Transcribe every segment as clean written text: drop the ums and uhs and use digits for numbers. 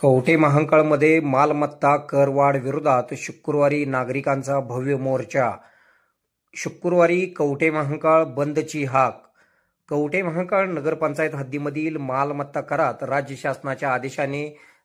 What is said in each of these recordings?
कवठे महांकाळमध्ये मालमत्ता करवाढ विरोधात शुक्रवारी नागरिकांचा भव्य मोर्चा। शुक्रवारी कवठे महांकाळ बंदची हाक। कवठे महांकाळ नगरपंचायत हद्दीमधील मालमत्ता करात राज्य शासनाच्या आदेशाने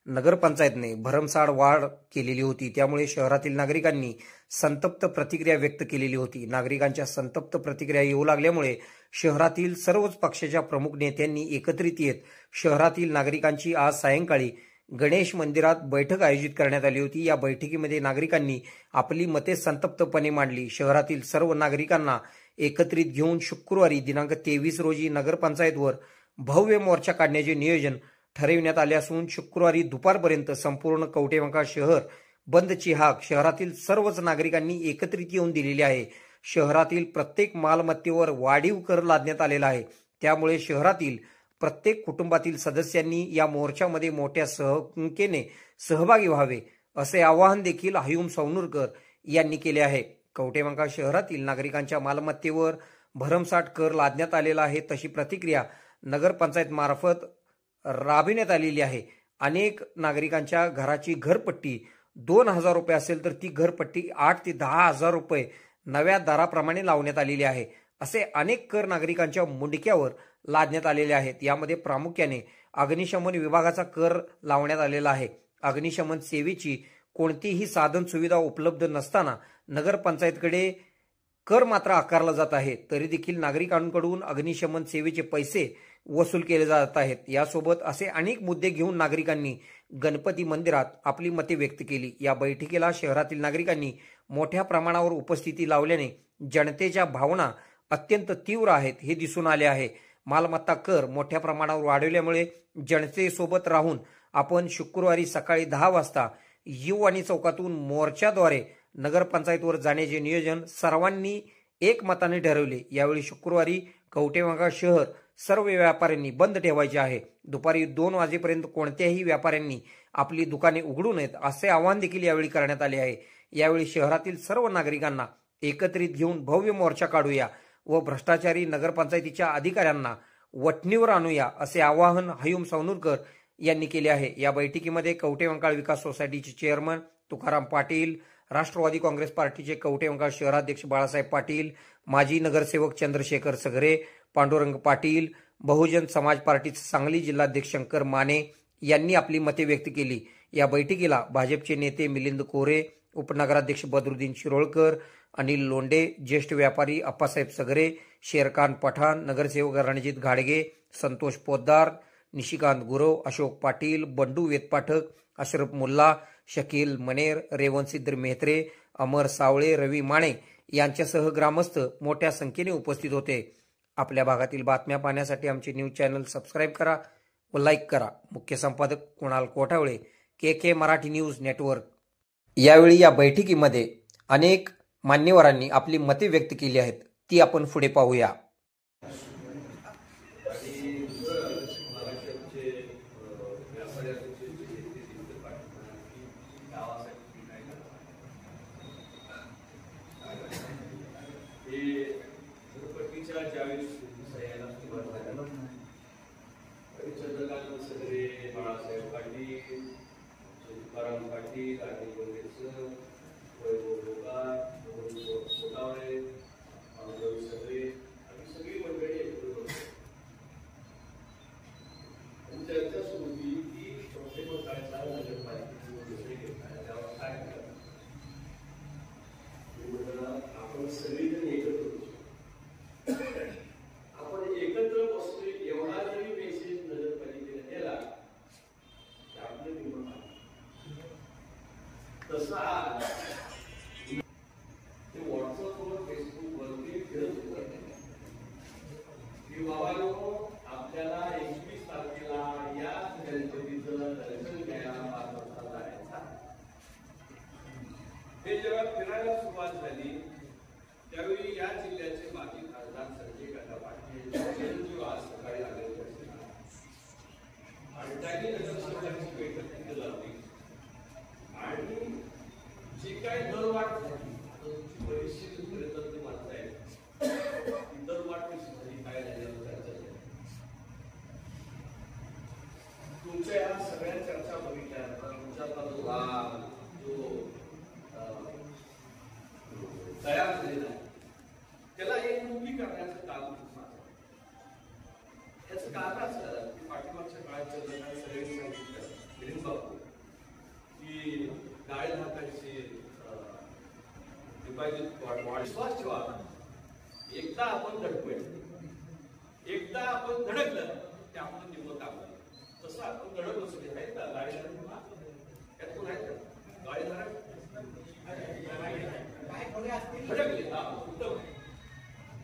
नगरपंचायतने भरमसाठ वाढ केलेली होती। त्यामुळे शहरातील नागरिकांनी संतप्त प्रतिक्रिया व्यक्त केलेली होती। नागरिकांच्या संतप्त प्रतिक्रिया येऊ लागल्यामुळे शहरातील सर्वच पक्षाच्या प्रमुख नेत्यांनी एकत्रित येत शहरातील नागरिकांची आज सायंकाळी गणेश मंदिरात बैठक आयोजित करण्यात आली होती। या बैठकीमध्ये नागरिकांनी आपली मते संतप्तपणे मांडली। शहरातील सर्व नागरिकांना एकत्रित घेऊन शुक्रवारी दिनांक 23 रोजी नगरपंचायतवर भव्य मोर्चा काढण्याचे नियोजन ठरविण्यात आले असून शुक्रवारी दुपारपर्यंत संपूर्ण कवठे महांकाळ शहर बंदची हाक शहरातील सर्वच नागरिकांनी एकत्रित येऊन दिलेली आहे। शहरातील प्रत्येक मालमत्तेवर वाढीव कर लादण्यात आलेला आहे। त्यामुळे शहरातील प्रत्येक कुटुंबातील सदस्यांनी या मोर्चामध्ये मोठ्या संख्येने सहभागी व्हावे असे आवाहन देखील हयूम सौनूरकर यांनी केले आहे। कवठे महांकाळ शहरातील नागरिकांच्या मालमत्तेवर भरमसाठ कर लादण्यात आलेला आहे, तशी प्रतिक्रिया नगरपंचायत मार्फत राबविण्यात आलेली आहे। अनेक नागरिकांच्या घराची घरपट्टी 2000 रुपये असेल तर ती घरपट्टी 8 ते 10,000 रुपये नव्या दराप्रमाणे लावण्यात आलेली आहे। असे अनेक कर नागरिकांच्या मुंडक्यावर लादण्यात आलेले आहेत। यामध्ये प्रामुख्याने अग्निशमन विभागाचा कर लावण्यात आलेला आहे। अग्निशमन सेवेची कोणतीही साधन सुविधा उपलब्ध नसताना नगरपंचायतकडे कर मात्र आकारला जात आहे, तरी देखील नागरिकांकडून अग्निशमन सेवेचे पैसे वसूल केले जात आहेत। यासोबत असे अनेक मुद्दे घेऊन नागरिकांनी गणपती मंदिरात आपली मते व्यक्त केली। या बैठकीला शहरातील नागरिकांनी मोठ्या प्रमाणावर उपस्थिती लावल्याने जनतेच्या भावना अत्यंत तीव्र आहेत हे दिसून आले आहे। मालमत्ता कर मोठ्या प्रमाणावर वाढवल्यामुळे जनतेसोबत राहून आपण शुक्रवारी सकाळी 10 वाजता युवानी चौकातून मोर्चाद्वारे नगरपंचायतवर जाण्याचे नियोजन सर्वांनी एकमताने ठरवले। यावेळी शुक्रवारी कवठे महांकाळ शहर सर्व व्यापाऱ्यांनी बंद ठेवायचे आहे। दुपारी 2 वाजेपर्यंत कोणत्याही व्यापाऱ्यांनी आपली दुकाने उघडू नयेत असे आवाहन देखील यावेळी करण्यात आले आहे। यावेळी शहरातील सर्व नागरिकांना एकत्रित घेऊन भव्य मोर्चा काढूया व भ्रष्टाचारी नगरपंचायतीच्या अधिकाऱ्यांना वठणीवर आणूया असे आवाहन हयूम सौनूरकर यांनी केले आहे। या बैठकीमध्ये कवठे महांकाळ विकास सोसायटीचे चेअरमन तुकाराम पाटील, राष्ट्रवादी काँग्रेस पार्टीचे कवठे महांकाळ शहराध्यक्ष बाळासाहेब पाटील, माजी नगरसेवक चंद्रशेखर सगरे, पांडुरंग पाटील, बहुजन समाज पार्टीचे सांगली जिल्हाध्यक्ष शंकर माने यांनी आपली मते व्यक्त केली। या बैठकीला भाजपचे नेते मिलिंद कोरे, उपनगराध्यक्ष बदरुद्दीन शिरोळकर, अनिल लोंढे, ज्येष्ठ व्यापारी अप्पासाहेब सगरे, शेरखान पठाण, नगरसेवक रणजित घाडगे, संतोष पोद्दार, निशिकांत गुरव, अशोक पाटील, बंडू वेदपाठक, अशरफ मुल्ला, शकील मनेर, रेवणसिद्ध मेहत्रे, अमर सावळे, रवी माने यांच्यासह ग्रामस्थ मोठ्या संख्येने उपस्थित होते। आपल्या भागातील बातम्या पाहण्यासाठी आमचे न्यूज चॅनल सबस्क्राईब करा व लाईक करा। मुख्य संपादक कुणाल कोठावळे, के मराठी न्यूज नेटवर्क। यावेळी या बैठकीमध्ये अनेक मान्यवरांनी आपली मते व्यक्त केली आहेत, ती आपण पुढे पाहूया। चंद्रकांत सगरे, बाळासाहेब पाटील, तुकाराम पाटील, अनिल लोंढे, वैभव लोकार, कोटावळे, रवी सगरे आणि सगळी मंडळी एकत्र चर्चा सुरू होती की कवठे महांकाळचा नगरपालिकेचे त्यावर काय करतात। आपण सगळीजण एकत्र आपण एकत्र बसतोय एवढा जरी मेसेज नगरपालिकेने दिला की आपलं निवडून तसा ते व्हॉट्सअपवर फेसबुकवरती फिरत होतं की बाबांनो आपल्याला 21 तारखेला या गणपतीचं दर्शन घ्यायला 5 वाजता जायचं। हे जेव्हा फिरायला सुरुवात झाली त्यावेळी या जिल्ह्याचे माजी खासदार संजय काका पाटील आज सकाळी आले होते आणि त्यांनी नगरसेवकांची बैठक तिथे लावली आणि जी काही दरवाढ झाली बरीचशी दुसरे मानताय दरवाढ कशी झाली काय झाल्यावर चर्चा झाली। तुमच्या या सगळ्या चर्चा बघितल्या विश्वास ठेवा, एकदा आपण धडपड, एकदा आपण धडकलं ते आपण निवडत आहोत. तसं आपण धडकलो सगळे आहेत का गाडीधारक त्यात कोण आहेत का गाडीधारक धडकले. उत्तम.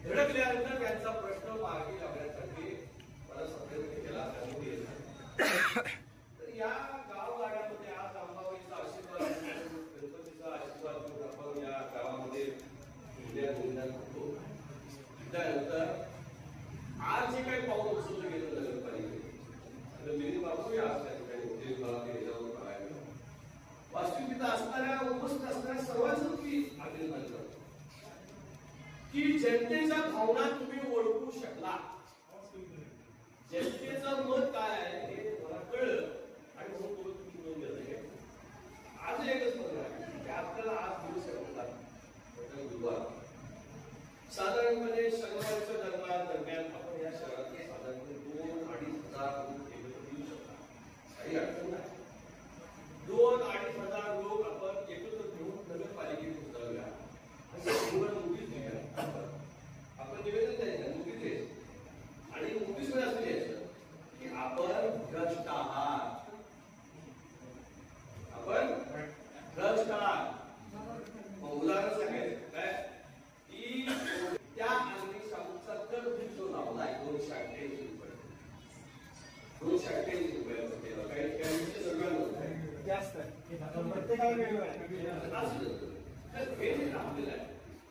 धडकल्यानंतर त्यांचा प्रश्न मार्गी लावण्यासाठी मला प्रयत्न केला. तर या गावगाड्यामध्ये आज अंबाबाईचा आशीर्वाद, गणपतीचा आशीर्वाद घेऊन आपण या गावामध्ये होतो. त्यानंतर आज जे काही पाऊल उचललं गेलं नगरपालिकेने मिनी बाबू या त्या ठिकाणी वास्तविकता असणाऱ्या उपस्थित असणाऱ्या सर्वांचं मी अभिनंदन करतो की जनतेच्या भावना तुम्ही ओळखू शकला. जनतेचं मत काय आहे हे तुम्हाला कळलं आणि म्हणून तुम्ही मिळून घेतलं. आज एकच म्हणणं आहे की आपल्याला आज दिवस होता गुरुवार. साधारणपणे शनिवारच्या दरम्यान आपण या शहरातले साधारणपणे 2-2.5 हजार लोक एकत्र येऊ शकता. काही अडचण नाही. 2-2.5 हजार लोक आपण एकत्र घेऊन नगरपालिकेत उतरवूया. नोटीस द्या. आपण निवेदन द्यायचं, नोटीस द्यायचं आणि नोटीस मध्ये असं द्यायचं की आपण भ्रष्ट आहात, आपण भ्रष्ट आहात. मग उदाहरण सांगायचं काय की त्या अग्निशामकचा दर जो लावलाय 288 रुपये, 288 रुपये काही सगळं जास्त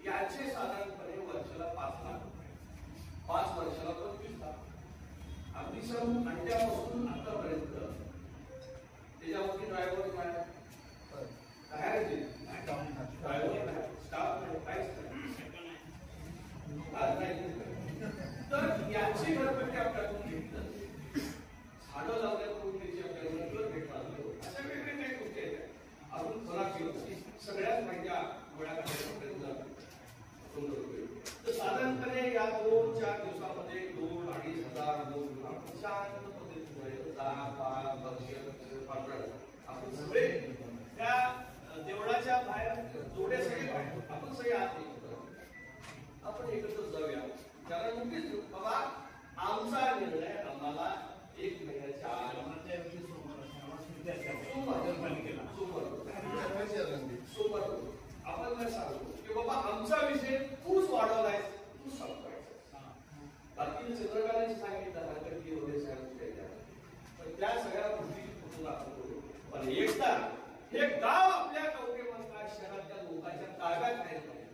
याचे साधारणपणे वर्षाला 5 लाख, 5 वर्षाला 25 लाख. अग्निशम अंड्यापासून आतापर्यंत त्याच्यावरती ड्रायव्हर काय स्टाफ काहीच तर याची भरपाई आपल्याकडून घेतलं. झाडं लावण्याकडून त्याची आपल्याला भेटणार. अशा वेगवेगळ्या काही गोष्टी आहेत अजून मला सगळ्याच माहिती गोळा करण्याचा प्रयत्न करतोय. तर साधारणपणे या 2-4 दिवसामध्ये 2-2.5 हजार लोक आपण शांत पद्धतीने आपण सगळे त्या देवळाच्या बाहेर जोड्या सगळे आपण सगळे आत आपण एकत्र जाऊया. कारण नक्कीच बाबा आमचा निर्णय आम्हाला 1 महिन्याच्या आत सोमवार आपण काय सांगतो की बाबा आमचा विषय तूच वाढवलाय, तूच संपवायचा. बाकी चंद्रकांतची सांगितलं नागरिकी वगैरे सांगितलं पण त्या सगळ्या गोष्टी आपण करू. पण एकदा हे गाव आपल्या कवठेमहांकाळ शहरातल्या लोकांच्या ताब्यात राहिलं पाहिजे.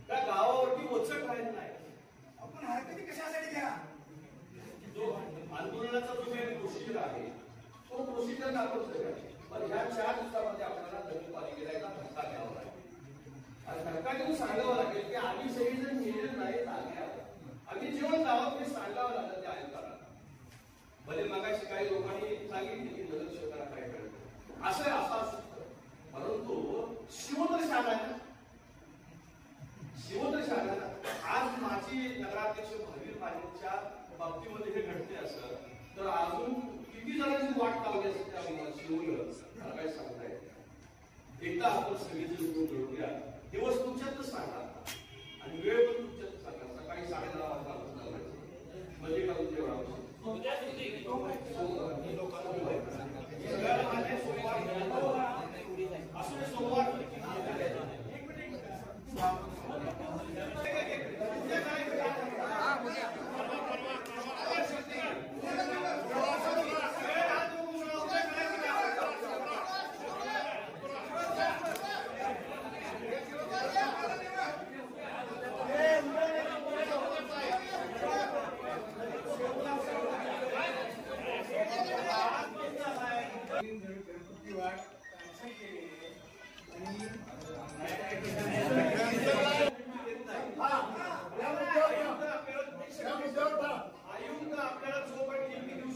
त्या गावावरती वचक राहिलं नाही. आपण हरकती कशासाठी घ्या. जो आंदोलनाचा जो काही प्रोसिजर आहे तो प्रोसिजर आपण सगळं. पण ह्या 4 दिवसामध्ये आपल्याला नगरपालिकेला एका धक्का द्यावा लागेल. आणि धक्का देऊन सांगावं लागेल की आम्ही सगळेजण मिळून नाही लागल्या, आम्ही जेव्हा गावात हे सांगावं लागेल त्या आयुक्ताला. भले मगाशी काही लोकांनी सांगितले की नगरसेवकाला काय कळतं असं असतं. परंतु शिवोदशाला आज माझी नगराध्यक्ष भावीर पाटीलच्या बाबतीमध्ये हे घडते असं तर अजून किती जणांची वाट लावली असते त्या शिवलं मला काय सांगता येत. एकदा आपण सगळेजण घडूया. दिवस तुमच्यातच सांगा आणि वेळ पण तुमच्यातच सांगा. सकाळी 11:30 वाजता म्हणजे का तुमच्या सोमवार आयुक्त आपल्याला जोपर्यंत देऊ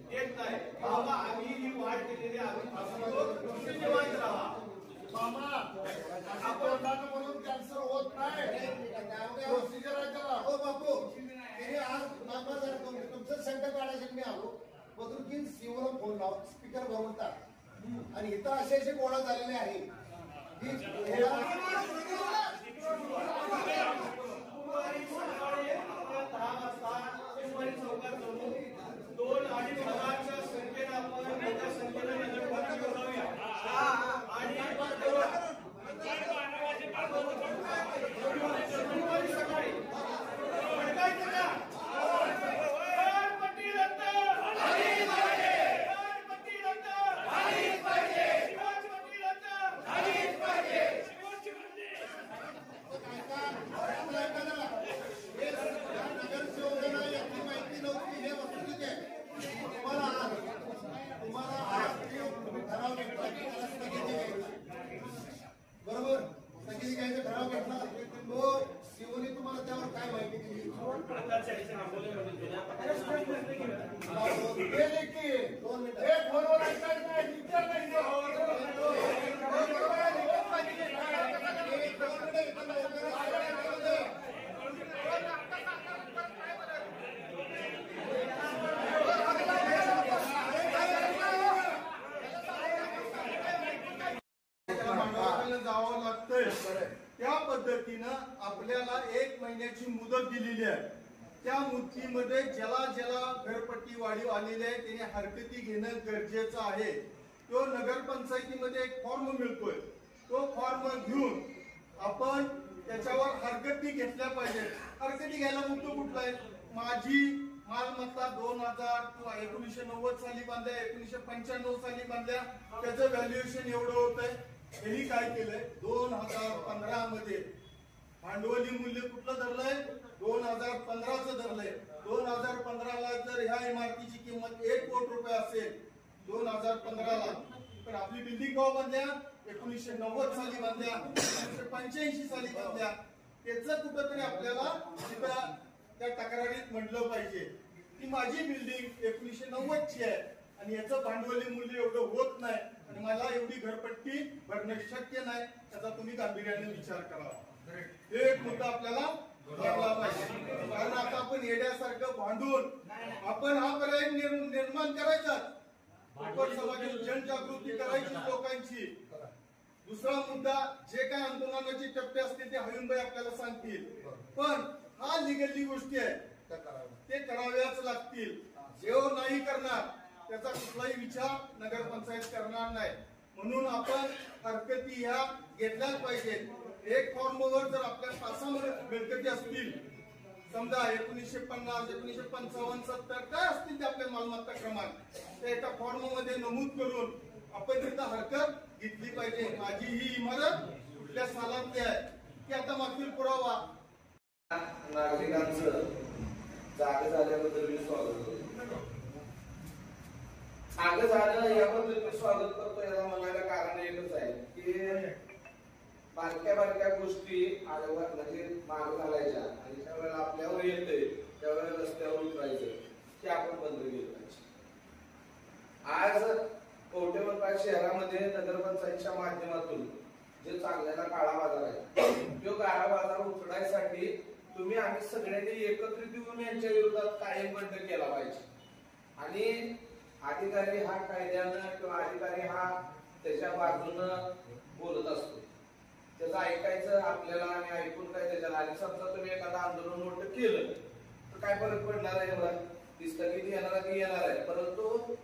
देत नाही बाबा आम्ही ही वाढ केलेली म्हणून कॅन्सर होत नाही. प्रोसिजर आहे त्याला. हो बापू हे आज तुमचं शंका काढायसाठी मी आलो. बदरुद्दीन सीओला फोन लाव, स्पीकर भरून टाक आणि इथं असे गोळा झालेले आहे. गुरुवारी सकाळी आपल्या 10 वाजता शिवाजी चौकात जाऊन 2-2.5 हजारच्या संख्येने आपण मोठ्या संख्येने नगरपालिका बोलावूया आणि गुरुवारी सकाळी भडकायचं का? घरपट्टी रद्द झालीच पाहिजे, घरपट्टी रद्द झालीच पाहिजे, शिवाजीपट्टी रद्द झालीच पाहिजे, शिवाजीपट्टी नगरसेवकांना याची माहिती नव्हती, हे वस्तुस्थिती आहे. तुम्हाला आज ठराव घेतला की त्याला स्थगिती घ्यायची, बरोबर? स्थगिती घ्यायचा ठराव घेतला तो शिवनी तुम्हाला त्यावर काय माहिती दिली? गेले की 2 मिनिटं एक फोनवर ऐकायचं नाही, विचार नाही. जावं लागतंय. त्या पद्धतीनं आपल्याला 1 महिन्याची मुदत दिलेली आहे. त्या मुदतीमध्ये ज्याला ज्याला घरपट्टी वाढीव आलेली आहे त्याने हरकती घेणं गरजेचं आहे. तो नगरपंचायतीमध्ये एक फॉर्म मिळतोय, तो फॉर्म घेऊन आपण त्याच्यावर हरकती घेतल्या पाहिजे. हरकती घ्यायला मुद्दा कुठला आहे? माझी मालमत्ता 2000 किंवा 1990 साली बांधल्या, 1995 साली बांधल्या, त्याचं व्हॅल्युएशन एवढं होत आहे. त्यांनी काय केलंय? 2015 मध्ये भांडवली मूल्य कुठलं धरलंय? 2015चं धरलंय. 2015ला जर ह्या इमारतीची किंमत 1 कोटी रुपये असेल 2015ला, तर आपली बिल्डिंग केव्हा बांधल्या? 1990 साली बांधल्या, 1985 साली बांधल्या. त्याचं कुठंतरी आपल्याला तिथं त्या तक्रारीत म्हटलं पाहिजे की माझी बिल्डिंग 1990ची आहे आणि याचं भांडवली मूल्य एवढं होत नाही आणि मला एवढी घरपट्टी भरणं शक्य नाही, त्याचा तुम्ही गांभीर्याने विचार करावा. हे एक मुद्दा आपल्याला मांडला पाहिजे. कारण आता आपण येड्यासारखं भांडून आपण हा पर्याय निर्माण करायचा, आपण समाजात जनजागृती करायची लोकांची. दुसरा मुद्दा, जे काय आंदोलनाचे टप्पे असतील ते हयुनबाई आपल्याला सांगतील, पण हा लिगली गोष्टी आहे ते कराव्याच लागतील. जेव नाही करणार त्याचा कुठलाही विचार नगरपंचायत करणार नाही. म्हणून आपण हरकती ह्या घेतल्याच पाहिजेत. एक फॉर्मवर जर आपल्या 5 मिळकती असतील, समजा 1950, 1955, 70 काय असतील ते आपल्या मालमत्ता क्रमांक, त्या एका फॉर्म मध्ये नमूद करून आपण तिथं हरकत घेतली पाहिजे. माझी ही इमारत कुठल्या सालातली आहे की आता मागील पुरावा. नागरिकांचं जागे झाल्याबद्दल मी स्वागत करतो. जागे झालं याबद्दल मी स्वागत करतो. याला म्हणायला कारण एकच आहे की बारक्या बारक्या गोष्टी म्हणजे माग घालायच्या आणि ज्या वेळेला आपल्यावर येते त्यावेळेला रस्त्यावर उतरायचं ते आपण बंद केलं पाहिजे. आज कवठेमहांकाळ शहरामध्ये नगरपंचायतच्या माध्यमातून जे चांगल्याला काळा बाजार आहे तो काळा बाजार उचलायसाठी तुम्ही आम्ही सगळ्यांनी एकत्रित येऊन यांच्या विरोधात कायम बंद केला पाहिजे. आणि अधिकारी हा कायद्यानं किंवा अधिकारी हा त्याच्या बाजूनं बोलत असतो, त्याचं ऐकायचं आपल्याला आणि ऐकून काय त्याच्याला. आणि समजा तुम्ही एखादं आंदोलन मोठं केलं तर काय फरक पडणार आहे? बघा, ती स्थगिती येणार ती येणार आहे, परंतु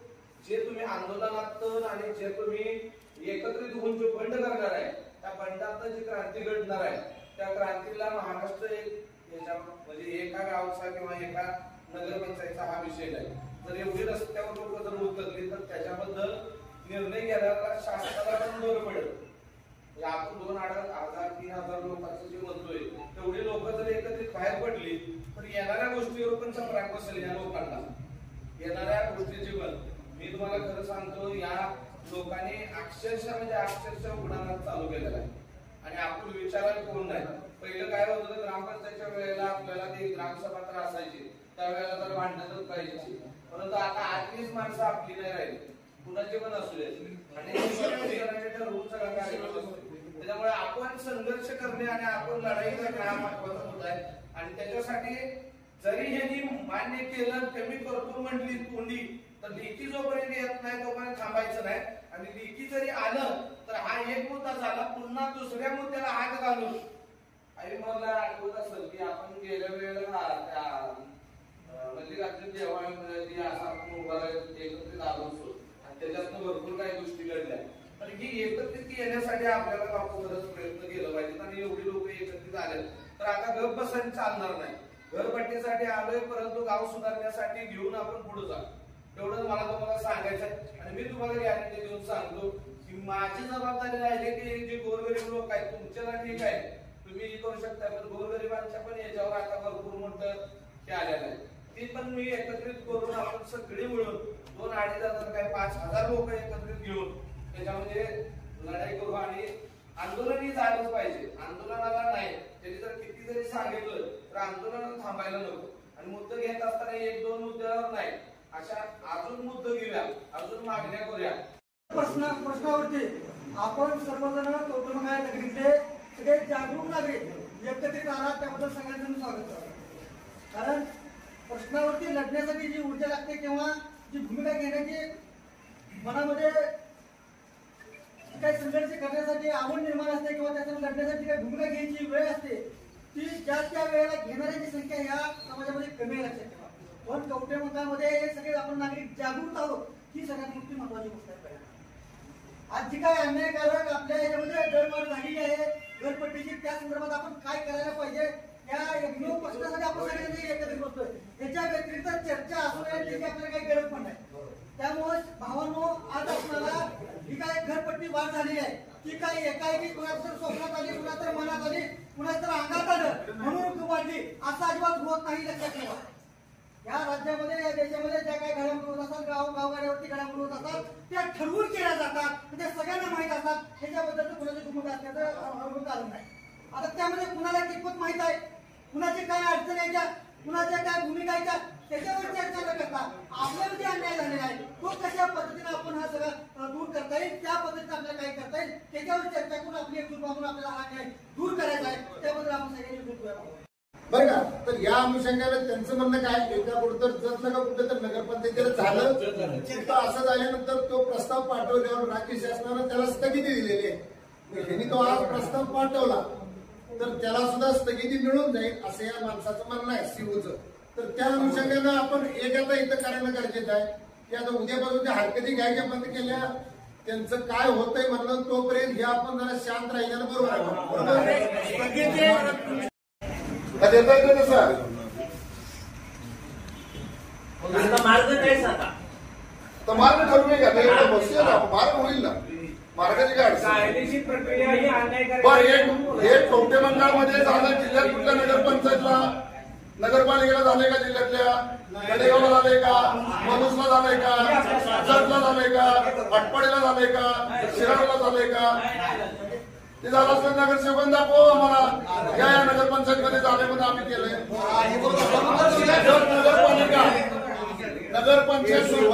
जे तुम्ही आंदोलनात आणि जे तुम्ही एकत्रित होऊन जो बंड करणार आहे त्या बंडात जी क्रांती घडणार आहे त्या क्रांतीला महाराष्ट्र म्हणजे एका गावचा किंवा एका नगरपंचायतचा हा विषय नाही. जर एवढी रस्त्यावर लोक जर उतरली तर त्याच्याबद्दल निर्णय घ्यायला शासनाला पण जोर पडेल. आपण 2,000-3,000 लोकांचं जे म्हणतोय तेवढी लोक जर एकत्रित बाहेर पडली तर येणाऱ्या गोष्टीवर पण चपराक बसेल या लोकांना. येणाऱ्या गोष्टीची पण मी तुम्हाला खरं सांगतो, या लोकांनी अक्षरशः उघडायला चालू केलेला आहे आणि आपण विचारायला कोण नाही. पहिलं काय होत होतं, ग्रामपंचायतच्या वेळेला आपल्याला ती ग्रामसभा तर असायची, त्यावेळेला तर भांडणच पाहिजे, परंतु आता आतलीच माणसं आपली नाही राहिली, कुणाचे पण असू दे आणि ठरवून सगळा कार्यक्रम असतो. त्याच्यामुळे आपण संघर्ष करणे आणि आपण लढाई करणे हा महत्वाचा मुद्दा आहे. आणि त्याच्यासाठी जरी ह्यांनी मान्य केलं कमी करतो म्हटली तोंडी, तर लेखी जोपर्यंत येत नाही तोपर्यंत थांबायचं नाही. आणि लेखी जरी आलं तर हा एक मुद्दा झाला, पुन्हा दुसऱ्या मुद्द्याला हात घालून आणि मला आठवत असेल की आपण गेल्या वेळेला मल्लिकार्जुन देवाळ्यामध्ये असा आपण उभा एकत्रित आलो असतो आणि त्याच्यातनं भरपूर काही गोष्टी घडल्या. पण ही एकत्रित येण्यासाठी आपल्याला बापू बरंच प्रयत्न केला पाहिजे आणि एवढी लोक एकत्रित आले तर आता गप बसायला चालणार नाही. घरपट्टीसाठी आलोय परंतु गाव सुधारण्यासाठी घेऊन आपण पुढे जा, एवढंच मला तुम्हाला सांगायचं आहे. आणि मी तुम्हाला गॅरंटी देऊन सांगतो की माझी जबाबदारी राहिली की जे गोरगरीब लोक आहेत तुमच्याला ठीक आहे तुम्ही करू शकता, पण गोरगरिबांच्या पण याच्यावर आता भरपूर मोठं हे आलेलं आहे. ती पण मी एकत्रित करून आपण सगळी मिळून 2-2,500 काय 5,000 लोक एकत्रित घेऊन त्याच्यामध्ये लढाई करू आणि आंदोलनही झालंच पाहिजे. आंदोलनाला नाही त्यांनी जर किती जरी सांगितलं तर आंदोलन थांबायला नको. आणि मुद्दे घेत असताना 1-2 मुद्द्यावर नाही, अशा अजून मुद्दे घेऊया, अजून मागण्या करूया. प्रश्नावरती आपण सर्वजण कौटुंबिक नगरीतले सगळे जागरूक नागरिक एकत्रित आहात त्याबद्दल सगळ्यांचं स्वागत करतो. कारण प्रश्नावरती लढण्यासाठी जी ऊर्जा लागते किंवा जी भूमिका घेण्याची मनामध्ये काही संघर्ष करण्यासाठी आवड निर्माण असते किंवा त्यातून लढण्यासाठी काही भूमिका घ्यायची वेळ असते ती ज्या त्या वेळेला घेणाऱ्यांची संख्या ह्या समाजामध्ये कमी लक्षात ठेवा. पण कवठेमंकाळमध्ये हे सगळे आपण नागरिक जागृत आहोत ही सगळ्यात मोठी महत्वाची गोष्ट आहे. आज जी काय अन्यायकारक आपल्या याच्यामध्ये दरवाढ झालेली आहे घरपट्टीची त्या संदर्भात आपण काय करायला पाहिजे या एकमेव प्रश्नासाठी आपण सगळ्यांनी एकत्रित बसतोय. याच्या व्यतिरिक्त चर्चा असू नये त्याची आपल्याला काही गरज पण नाही. त्यामुळे भावांनो आज आपल्याला ही काय घरपट्टी वाढ झालेली आहे ती काही एकाएकी कुणाचं स्वप्नात आली, कुणाचं मनात आली, कुणाचं अंगात आलं म्हणून वाढली असं अजिबात होत नाही. लक्षात ठेवा या राज्यामध्ये या देशामध्ये ज्या काही घडामोडी होत असतात गावगाड्यावरती घडामोडी होत असतात त्या ठरवून केल्या जातात, त्या सगळ्यांना माहित असतात. ह्याच्याबद्दल कुणाची भूमिका असण्याचं कारण नाही. आता त्यामध्ये कुणाला कितपत माहित आहे, कुणाची काय अडचण यायच्या, कुणाच्या काय भूमिका यायच्या त्याच्यावर चर्चा न करता आपल्यावर जे अन्याय झालेला आहे तो कशा पद्धतीने आपण हा सगळा दूर करता येईल त्या पद्धतीने आपल्याला काय करता येईल त्याच्यावर चर्चा करून आपली एकजूट बांधून आपल्याला हा अन्याय दूर करायचा आहे. त्याबद्दल आपण सगळ्यांनी बरं का. तर या अनुषंगाने त्यांचं म्हणणं काय एका कुठं तर जत नका कुठं तर नगरपंचायतीला झालं तिथं असं झाल्यानंतर तो प्रस्ताव पाठवल्यावर राज्य शासनानं त्याला स्थगिती दिलेली आहे. त्यांनी तो आज प्रस्ताव पाठवला तर त्याला सुद्धा स्थगिती मिळून जाईल असं या माणसाचं म्हणणं आहे सीओचं. तर त्या अनुषंगानं आपण एक आता इथं करणं गरजेचं आहे की आता उद्यापासून त्या हरकती घ्यायच्या बंद केल्या त्यांचं काय होतंय म्हणलं तोपर्यंत हे आपण जरा शांत राहिल्यानं बरोबर आहे. मार्ग काय सांगा तर मार्ग ठरवून घ्या बसूया ना मार्ग होईल ना मार्गाची काय कायदेशीर प्रक्रिया ही अन्याय बरं हे कवठेमंकाळमध्ये झालं जिल्ह्यात कुठल्या नगरपंचायतला नगरपालिकेला झाले का जिल्ह्यातल्या गडेगावला झाले का मनुसला झाले का जतला झाले का आटपाडीला झाले का शिराळला झाले का ते झालं असलं नगरसेवकांनी दाखवा आम्हाला या नगरपंचायतमध्ये झाले म्हणून आम्ही केलंय. नगरपालिका नगरपंचायत सुरू